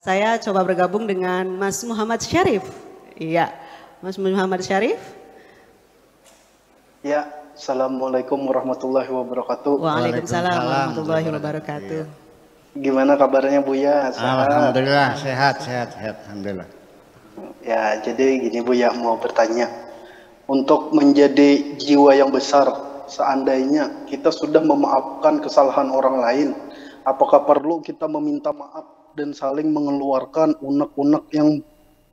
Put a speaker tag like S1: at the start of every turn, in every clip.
S1: Saya coba bergabung dengan Mas Muhammad Syarif. Iya, Mas Muhammad Syarif.
S2: Ya, Assalamualaikum warahmatullahi wabarakatuh.
S1: Waalaikumsalam warahmatullahi wabarakatuh.
S2: Gimana kabarnya Buya? Sehat?
S3: Alhamdulillah, sehat. Alhamdulillah.
S2: Ya, jadi gini Buya mau bertanya. Untuk menjadi jiwa yang besar, seandainya kita sudah memaafkan kesalahan orang lain, apakah perlu kita meminta maaf dan saling mengeluarkan unek-unek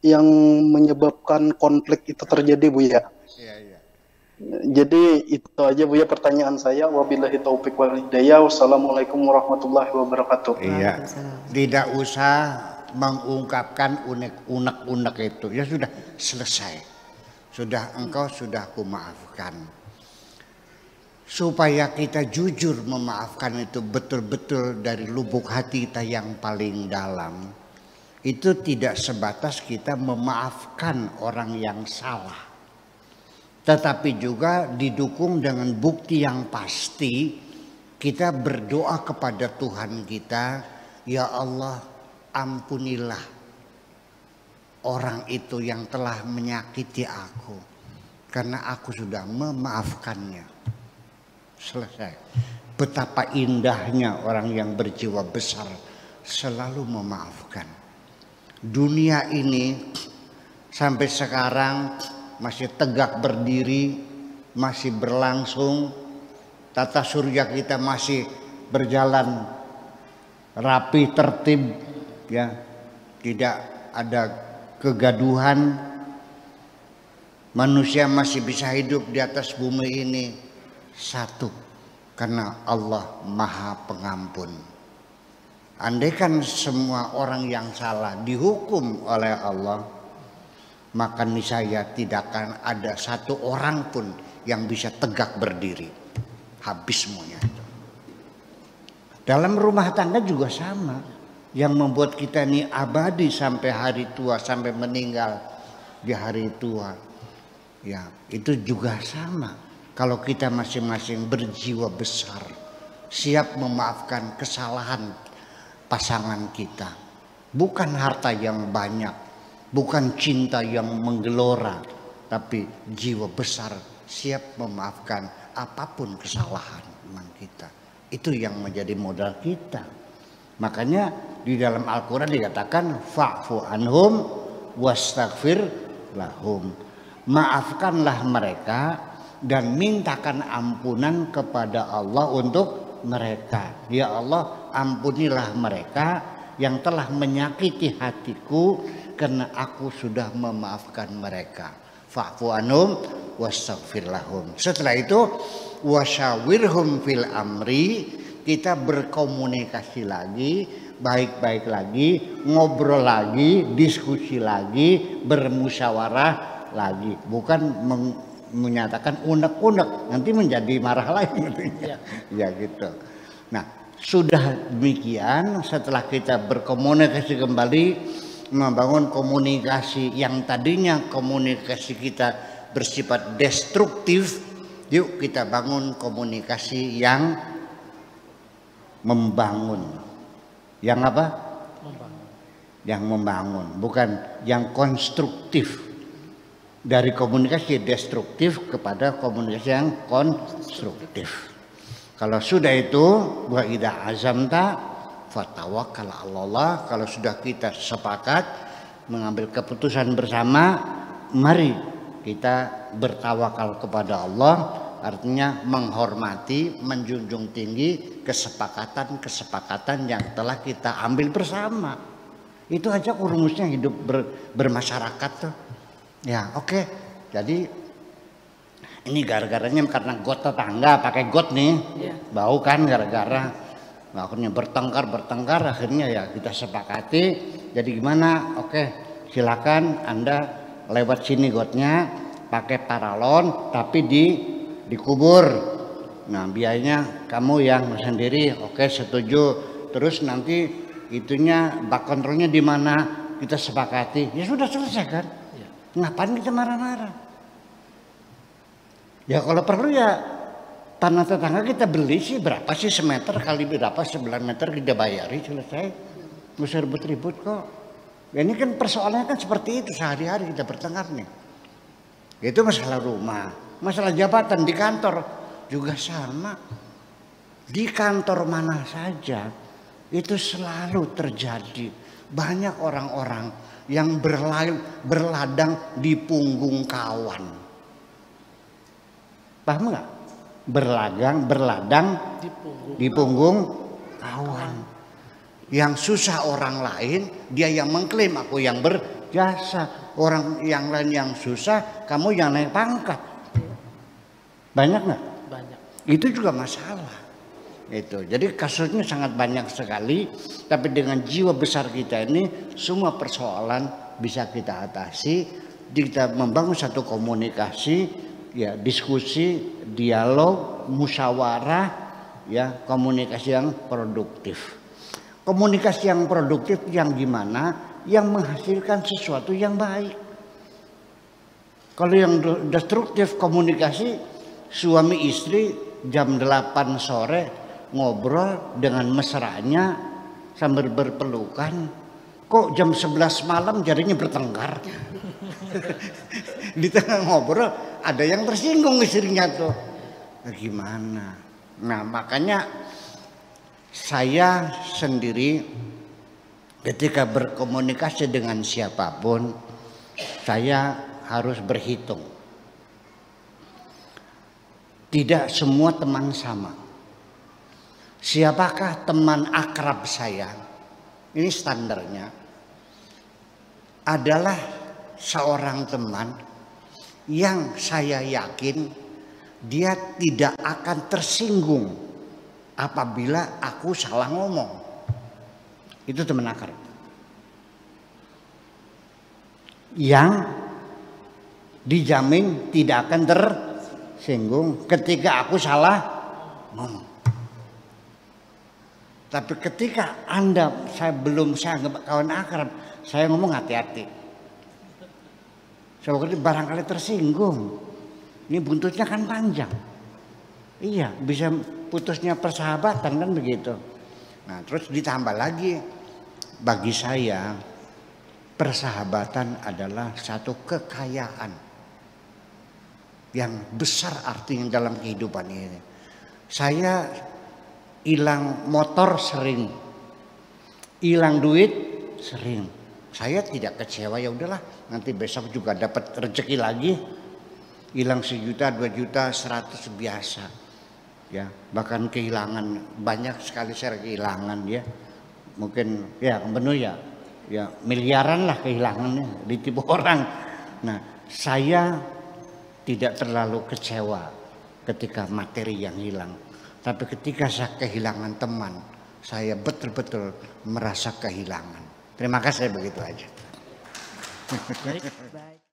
S2: yang menyebabkan konflik itu terjadi Buya?
S3: Iya.
S2: Jadi itu aja Buya pertanyaan saya. Wabillahi taufik wal hidayah. Wassalamualaikum warahmatullahi wabarakatuh.
S3: Iya. Tidak usah mengungkapkan unek-unek itu. Ya sudah selesai. Engkau sudah aku maafkan. Supaya kita jujur memaafkan itu betul-betul dari lubuk hati kita yang paling dalam. Itu tidak sebatas kita memaafkan orang yang salah, tetapi juga didukung dengan bukti yang pasti. Kita berdoa kepada Tuhan kita, ya Allah, ampunilah orang itu yang telah menyakiti aku, karena aku sudah memaafkannya. Selesai. Betapa indahnya orang yang berjiwa besar selalu memaafkan. Dunia ini sampai sekarang masih tegak berdiri, masih berlangsung. Tata surya kita masih berjalan rapi, tertib, ya. Tidak ada kegaduhan. Manusia masih bisa hidup di atas bumi ini satu, karena Allah Maha Pengampun. Andaikan semua orang yang salah dihukum oleh Allah, maka niscaya tidak akan ada satu orang pun yang bisa tegak berdiri. Habis semuanya itu. Dalam rumah tangga juga sama. Yang membuat kita ini abadi sampai hari tua, sampai meninggal di hari tua. Ya, itu juga sama. Kalau kita masing-masing berjiwa besar, siap memaafkan kesalahan pasangan kita. Bukan harta yang banyak, bukan cinta yang menggelora, tapi jiwa besar siap memaafkan apapun kesalahan kita. Itu yang menjadi modal kita. Makanya di dalam Al-Quran dikatakan fa'fu anhum wastaghfir lahum. Maafkanlah mereka dan mintakan ampunan kepada Allah untuk mereka. Ya Allah, ampunilah mereka yang telah menyakiti hatiku, karena aku sudah memaafkan mereka. Fa'fu anhum wastaghfir lahum. Setelah itu wasyawirhum fil amri, kita berkomunikasi lagi, baik-baik lagi, ngobrol lagi, diskusi lagi, bermusyawarah lagi. Bukan menyatakan unek-unek, nanti menjadi marah lagi. Ya gitu. Nah, sudah demikian, setelah kita berkomunikasi kembali, membangun komunikasi yang tadinya komunikasi kita bersifat destruktif, yuk kita bangun komunikasi yang membangun. Yang apa? Yang membangun, bukan yang konstruktif. Dari komunikasi destruktif kepada komunikasi yang konstruktif. Kalau sudah itu, wa idza azamta fatawakkal 'alallah. Kalau sudah kita sepakat mengambil keputusan bersama, mari kita bertawakal kepada Allah. Artinya menghormati, menjunjung tinggi kesepakatan-kesepakatan yang telah kita ambil bersama. Itu aja rumusnya hidup bermasyarakat tuh. Ya oke. Jadi ini gara-garanya karena got tetangga pakai got nih, bau kan gara-gara. Nah, akhirnya bertengkar akhirnya ya kita sepakati. Jadi gimana? Oke, silakan Anda lewat sini gotnya pakai paralon tapi dikubur. Nah biayanya kamu yang sendiri. Oke, setuju. Terus nanti itunya bak kontrolnya di mana, kita sepakati. Ya sudah selesai kan? Ngapain kita marah-marah? Ya kalau perlu ya tanah tetangga kita beli sih berapa sih semeter kali berapa 9 meter kita bayari, selesai. Nggak usah ribut-ribut kok. Ini kan persoalannya kan seperti itu sehari-hari kita bertengkar nih. Itu masalah rumah, masalah jabatan di kantor juga sama. Di kantor mana saja itu selalu terjadi. Banyak orang-orang yang berladang di punggung kawan. Paham nggak? Berladang di punggung kawan. Yang susah orang lain, dia yang mengklaim aku yang berjasa. Orang yang lain yang susah, kamu yang naik pangkat. Banyak nggak?
S4: Banyak.
S3: Itu juga masalah. Itu. Jadi kasusnya sangat banyak sekali. Tapi dengan jiwa besar kita ini, semua persoalan bisa kita atasi. Kita membangun satu komunikasi, ya diskusi, dialog, musyawarah, ya komunikasi yang produktif. Komunikasi yang produktif yang gimana? Yang menghasilkan sesuatu yang baik. Kalau yang destruktif komunikasi suami istri jam 8 sore ngobrol dengan mesranya sambil berpelukan, kok jam 11 malam jadinya bertengkar. Di tengah ngobrol ada yang tersinggung istrinya tuh. Nah, gimana? Nah, makanya saya sendiri ketika berkomunikasi dengan siapapun, saya harus berhitung. Tidak semua teman sama. Siapakah teman akrab saya? Ini standarnya. Adalah seorang teman yang saya yakin dia tidak akan tersinggung apabila aku salah ngomong. Itu teman akrab. Yang dijamin tidak akan tersinggung ketika aku salah ngomong. Tapi ketika saya anggap kawan akrab, saya ngomong hati-hati. Saya barangkali tersinggung. Ini buntutnya kan panjang. Iya, bisa putusnya persahabatan kan begitu. Nah, terus ditambah lagi, bagi saya persahabatan adalah satu kekayaan yang besar artinya dalam kehidupan ini. Saya hilang motor sering, hilang duit sering. Saya tidak kecewa, ya udahlah, nanti besok juga dapat rezeki lagi. Hilang 1 juta, 2 juta, 100 biasa. Ya, bahkan kehilangan banyak sekali saya kehilangan ya. Mungkin ya penuh ya miliaran lah kehilangannya, ditipu orang. Nah, saya tidak terlalu kecewa ketika materi yang hilang. Tapi ketika saya kehilangan teman, saya betul-betul merasa kehilangan. Terima kasih, begitu aja.
S4: Baik.